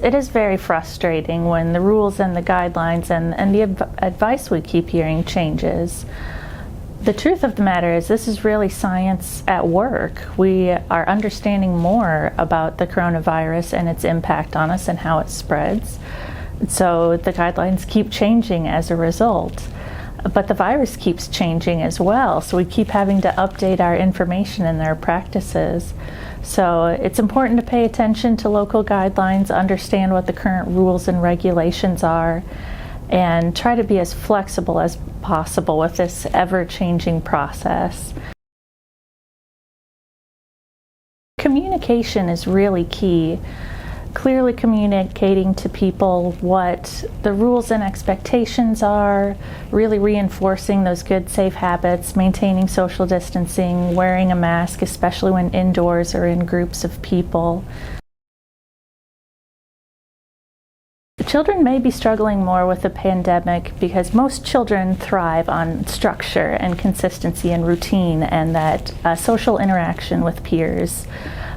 it is very frustrating when the rules and the guidelines and the advice we keep hearing changes. The truth of the matter is this is really science at work. We are understanding more about the coronavirus and its impact on us and how it spreads. So the guidelines keep changing as a result. But the virus keeps changing as well, so we keep having to update our information and our practices. So it's important to pay attention to local guidelines, understand what the current rules and regulations are, and try to be as flexible as possible with this ever-changing process. Communication is really key. Clearly communicating to people what the rules and expectations are, really reinforcing those good, safe habits, maintaining social distancing, wearing a mask, especially when indoors or in groups of people. Children may be struggling more with the pandemic because most children thrive on structure and consistency and routine and that social interaction with peers.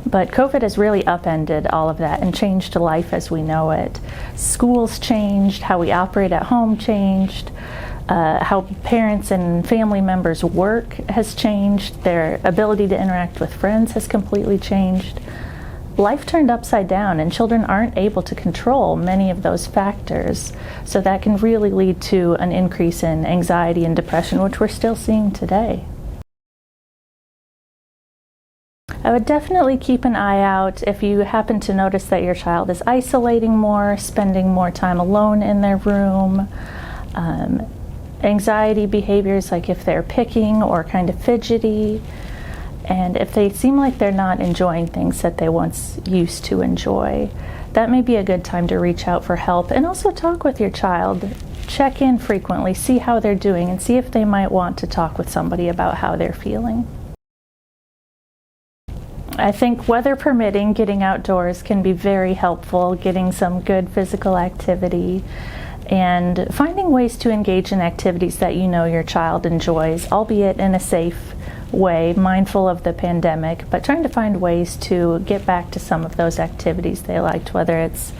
But COVID has really upended all of that and changed life as we know it. Schools changed, how we operate at home changed, how parents and family members work has changed, their ability to interact with friends has completely changed. Life turned upside down and children aren't able to control many of those factors. So that can really lead to an increase in anxiety and depression, which we're still seeing today. I would definitely keep an eye out if you happen to notice that your child is isolating more, spending more time alone in their room, anxiety behaviors like if they're picking or kind of fidgety, and if they seem like they're not enjoying things that they once used to enjoy. That may be a good time to reach out for help and also talk with your child. Check in frequently, see how they're doing, and see if they might want to talk with somebody about how they're feeling. I think weather permitting, getting outdoors can be very helpful, getting some good physical activity and finding ways to engage in activities that you know your child enjoys, albeit in a safe way, mindful of the pandemic, but trying to find ways to get back to some of those activities they liked, whether it's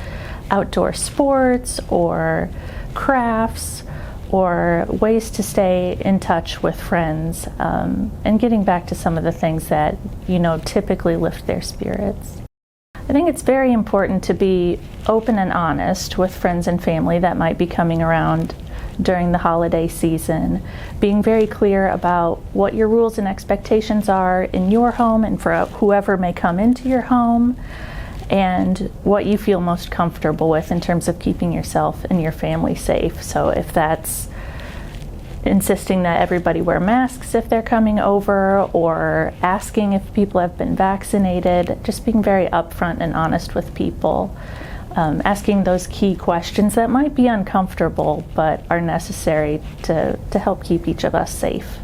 outdoor sports or crafts or ways to stay in touch with friends and getting back to some of the things that you know typically lift their spirits. I think it's very important to be open and honest with friends and family that might be coming around during the holiday season, being very clear about what your rules and expectations are in your home and for whoever may come into your home, and what you feel most comfortable with in terms of keeping yourself and your family safe. So if that's insisting that everybody wear masks if they're coming over, or asking if people have been vaccinated, just being very upfront and honest with people, asking those key questions that might be uncomfortable but are necessary to help keep each of us safe.